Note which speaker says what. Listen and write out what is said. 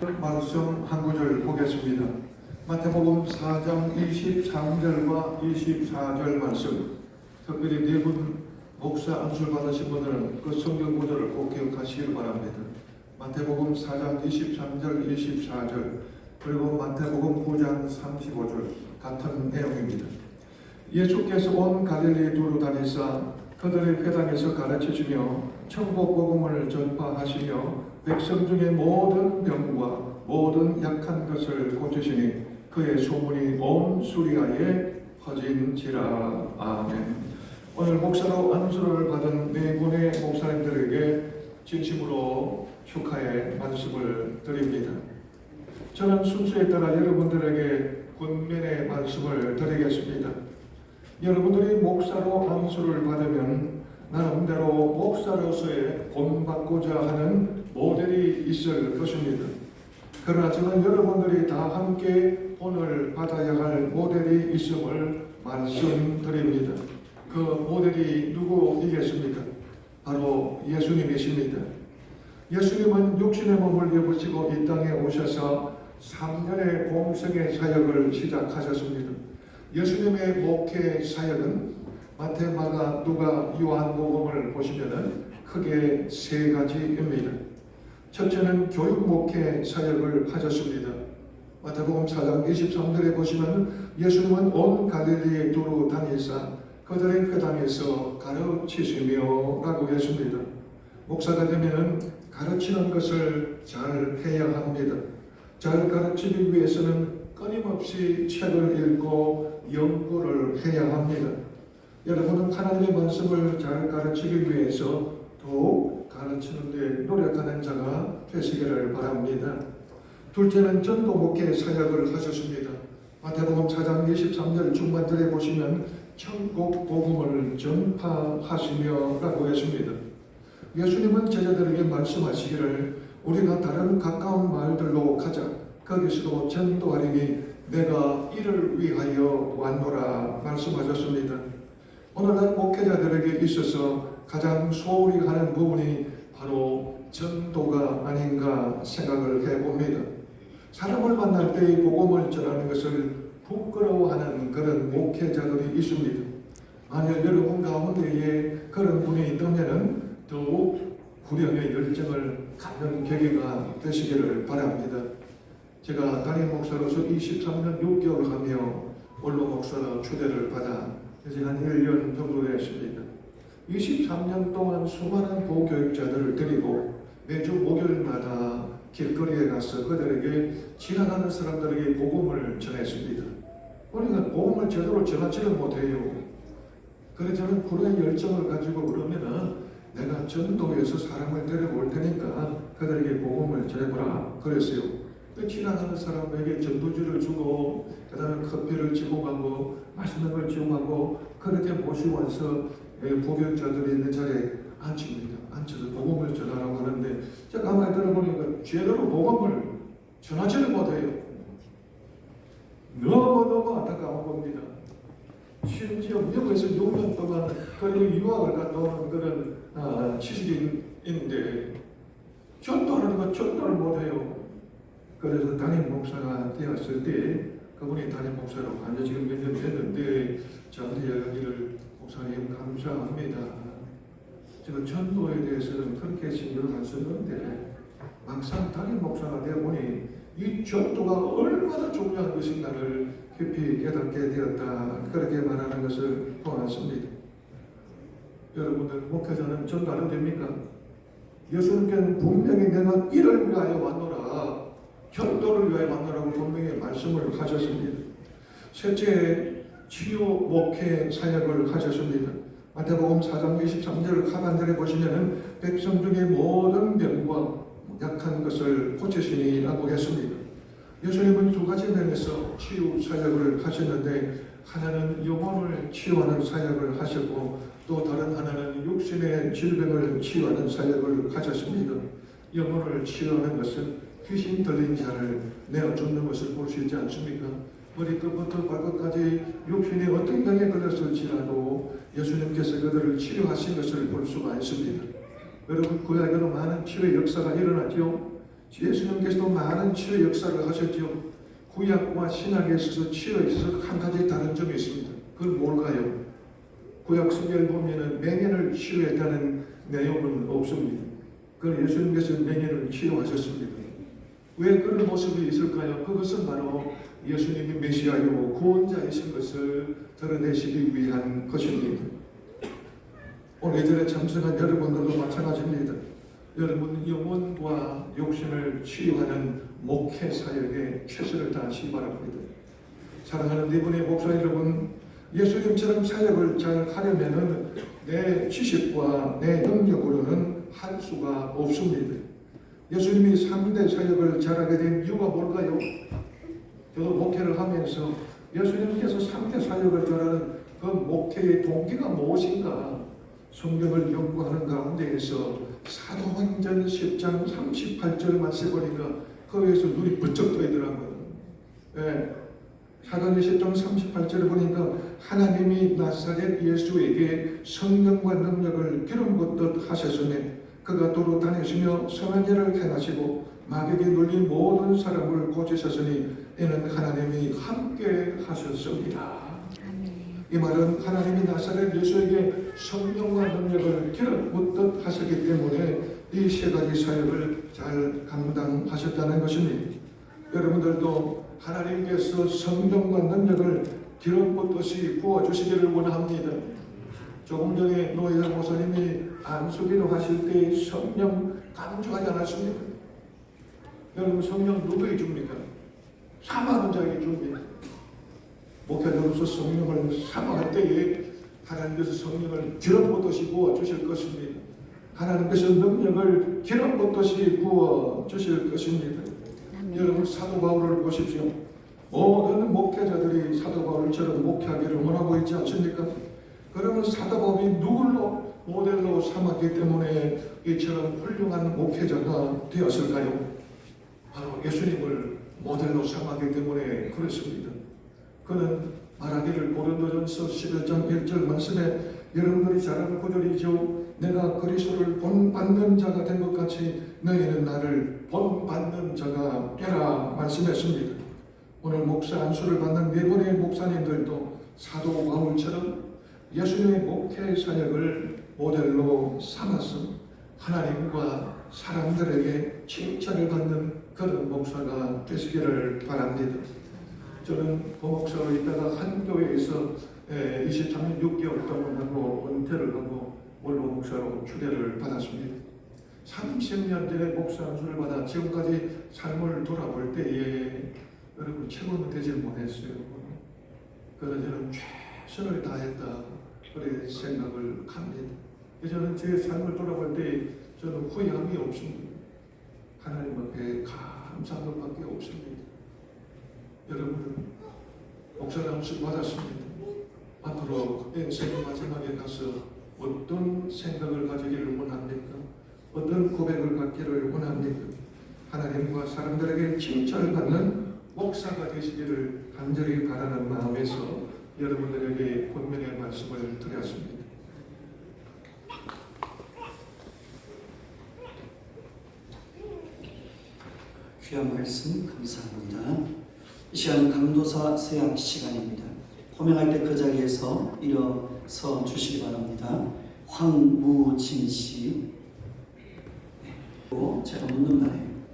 Speaker 1: 말씀 한 구절 보겠습니다. 마태복음 4장 23절과 24절 말씀, 특별히 네 분 목사 안수를 받으신 분들은 그 성경 구절을 꼭 기억하시길 바랍니다. 마태복음 4장 23절, 24절, 그리고 마태복음 9장 35절 같은 내용입니다. 예수께서 온 갈릴리 두루 다니사 그들의 회당에서 가르치시며 천국 복음을 전파하시며 백성 중에 모든 병과 모든 약한 것을 고치시니 그의 소문이 온 수리아에 퍼진지라. 아멘. 오늘 목사로 안수를 받은 네 분의 목사님들에게 진심으로 축하의 말씀을 드립니다. 저는 순서에 따라 여러분들에게 권면의 말씀을 드리겠습니다. 여러분들이 목사로 안수를 받으면 나름대로 목사로서의 본받고자 하는 모델이 있을 것입니다. 그러나 저는 여러분들이 다 함께 본을 받아야 할 모델이 있음을 말씀드립니다. 그 모델이 누구이겠습니까? 바로 예수님이십니다. 예수님은 육신의 몸을 입으시고 이 땅에 오셔서 3년의 공생의 사역을 시작하셨습니다. 예수님의 목회 사역은 마태, 마가, 누가, 요한복음을 보시면은 크게 세 가지입니다. 첫째는 교육 목회 사역을 하셨습니다. 마태복음 4장 23절에 보시면 예수님은 온 갈릴리에 두루 다니사 그들의 회당에서 가르치시며 라고 했습니다. 목사가 되면은 가르치는 것을 잘 해야 합니다. 잘 가르치기 위해서는 끊임없이 책을 읽고 연구를 해야 합니다. 여러분은 하나님의 말씀을 잘 가르치기 위해서 더욱 가르치는 데 노력하는 자가 되시기를 바랍니다. 둘째는 전도 목회 사역을 하셨습니다. 마태복음 4장 23절 중반절에 보시면 천국 복음을 전파하시며 라고 했습니다. 예수님은 제자들에게 말씀하시기를 우리가 다른 가까운 마을들로 가자. 거기서도 전도하리니 내가 이를 위하여 왔노라 말씀하셨습니다. 오늘날 목회자들에게 있어서 가장 소홀히 하는 부분이 바로 전도가 아닌가 생각을 해봅니다. 사람을 만날 때의 복음을 전하는 것을 부끄러워하는 그런 목회자들이 있습니다. 만약 여러분 가운데에 그런 분이 있다면 더욱 구령의 열정을 갖는 계기가 되시기를 바랍니다. 제가 담임 목사로서 23년 6개월 하며 원로 목사 초대를 받아 이제 한 1년 정도 됐습니다. 23년 동안 수많은 보교육자들을 데리고 매주 목요일마다 길거리에 가서 그들에게 지나가는 사람들에게 복음을 전했습니다. 우리가 복음을 제대로 전하지를 못해요. 그래서 저는 불의 열정을 가지고 그러면은 내가 전도에서 사람을 데려올 테니까 그들에게 복음을 전해보라 그랬어요. 지나가는 사람에게 전도지를 주고 그 다음에 커피를 주고 가고 맛있는 걸 주고 가고 그렇게 모시고 와서 복역자들이 있는 자리에 앉힙니다. 앉혀서 복음을 전하라고 하는데 제가 가만히 들어보니까 제대로 복음을 전하지를 못해요. 너무너무 안타까운 겁니다. 심지어 미국에서 6년 동안 그리고 유학을 갔다 오는 그런 지식이 있는데 전도하니까 전도를 못해요. 그래서 담임 목사가 되었을 때 그분이 담임 목사로 간지 지금 몇 년 됐는데 저한테 이야기를 목사님 감사합니다. 제가 전도에 대해서는 그렇게 신경을 안 썼는데 막상 담임 목사가 되어보니 이 전도가 얼마나 중요한 것인가를 깊이 깨닫게 되었다. 그렇게 말하는 것을 보았습니다. 여러분들 목회자는 전도하면 됩니까? 예수님께는 분명히 내가 이를 위하여 왔노라. 전도를 위하여 만나라고 분명히 말씀을 하셨습니다. 셋째, 치유 목회 사역을 하셨습니다. 마태복음 4장 23절 하반절에 보시면 백성 중에 모든 병과 약한 것을 고치시니라고 했습니다. 예수님은 두 가지 면에서 치유 사역을 하셨는데 하나는 영혼을 치유하는 사역을 하셨고 또 다른 하나는 육신의 질병을 치유하는 사역을 하셨습니다. 영혼을 치유하는 것은 귀신 들린 자를 내어쫓는 것을 볼 수 있지 않습니까? 머리끝부터 발끝까지 육신이 어떤 병에 걸렸을지라도 예수님께서 그들을 치료하신 것을 볼 수가 있습니다. 여러분 구약에도 많은 치유의 역사가 일어났죠. 예수님께서도 많은 치유 역사를 하셨죠. 구약과 신약에 있어서 치유에 있어서 한 가지 다른 점이 있습니다. 그건 뭘까요? 구약 성경을 보면은 맹인을 치유했다는 내용은 없습니다. 그 예수님께서 맹인을 치유하셨습니다. 왜 그런 모습이 있을까요? 그것은 바로 예수님이 메시아이고 구원자이신 것을 드러내시기 위한 것입니다. 오늘 예전에 참석한 여러분들도 마찬가지입니다. 여러분 영혼과 욕심을 치유하는 목회 사역에 최선을 다하시기 바랍니다. 사랑하는 네 분의 목사 여러분, 예수님처럼 사역을 잘 하려면은 내 지식과 내 능력으로는 할 수가 없습니다. 예수님이 3대 사역을 잘하게 된 이유가 뭘까요? 저도 목회를 하면서 예수님께서 3대 사역을 잘하는 그 목회의 동기가 무엇인가 성경을 연구하는 가운데에서 사도행전 10장 38절 말씀 보니까 거기에서 눈이 번쩍 뜨이더라고요. 네. 사도행전 10장 38절을 보니까 하나님이 나사렛 예수에게 성령과 능력을 기름 붓듯 하셨으니 그가 도로 다니시며 선한 일을 행하시고 마귀에 눌린 모든 사람을 고치셨으니 이는 하나님이 함께 하셨습니다. 이 말은 하나님이 나사렛 예수에게 성령과 능력을 기름 붓듯 하셨기 때문에 이 세 가지 사역을 잘 감당하셨다는 것입니다. 여러분들도 하나님께서 성령과 능력을 기름 붓듯이 부어주시기를 원합니다. 조금 전에 노예자 목사님이 안수기도 하실 때 성령 강조하지 않았습니까? 여러분 성령 누구에게 줍니까? 사모하는 자에게 줍니다. 목회자로서 성령을 사모할 때에 하나님께서 성령을 기름 붓듯이 부어주실 것입니다. 하나님께서 능력을 기름 붓듯이 부어주실 것입니다. 여러분 사도 바울을 보십시오. 모든 목회자들이 사도 바울처럼 목회하기를 원하고 있지 않습니까? 그러면 사도 바울이 누굴로 모델로 삼았기 때문에 이처럼 훌륭한 목회자가 되었을까요? 바로 예수님을 모델로 삼았기 때문에 그렇습니다. 그는 말하기를 고린도전서 11장 1절 말씀에 여러분들이 잘 아는 구절이죠. 내가 그리스도를 본받는 자가 된 것 같이 너희는 나를 본받는 자가 되라 말씀했습니다. 오늘 목사 안수를 받는 네 분의 목사님들도 사도 바울처럼 예수님의 목회 사역을 모델로 삼아서 하나님과 사람들에게 칭찬을 받는 그런 목사가 되시기를 바랍니다. 저는 부목사로 있다가 한 교회에서 23년 6개월 동안 하고 은퇴를 하고 원로 목사로 추대를 받았습니다. 30년 전에 목사 안수를 받아 지금까지 삶을 돌아볼 때에 여러분 최고는 되질 못했어요. 그래서 저는 최선을 다했다 그렇게 생각을 합니다. 저는 제 삶을 돌아볼 때 저는 후회함이 없습니다. 하나님 앞에 감사한 것밖에 없습니다. 여러분은 목사를 안수 받았습니다. 앞으로 인생의 마지막에 가서 어떤 생각을 가지기를 원합니까? 어떤 고백을 갖기를 원합니까? 하나님과 사람들에게 칭찬을 받는 목사가 되시기를 간절히 바라는 마음에서 여러분들에게 권면의 말씀을 드렸습니다.
Speaker 2: 귀한 말씀 감사합니다. 이 시간은 강도사 서약 시간입니다. 호명할 때 그 자리에서 일어서 주시기 바랍니다. 황무진 씨. 제가 묻는 말이에요.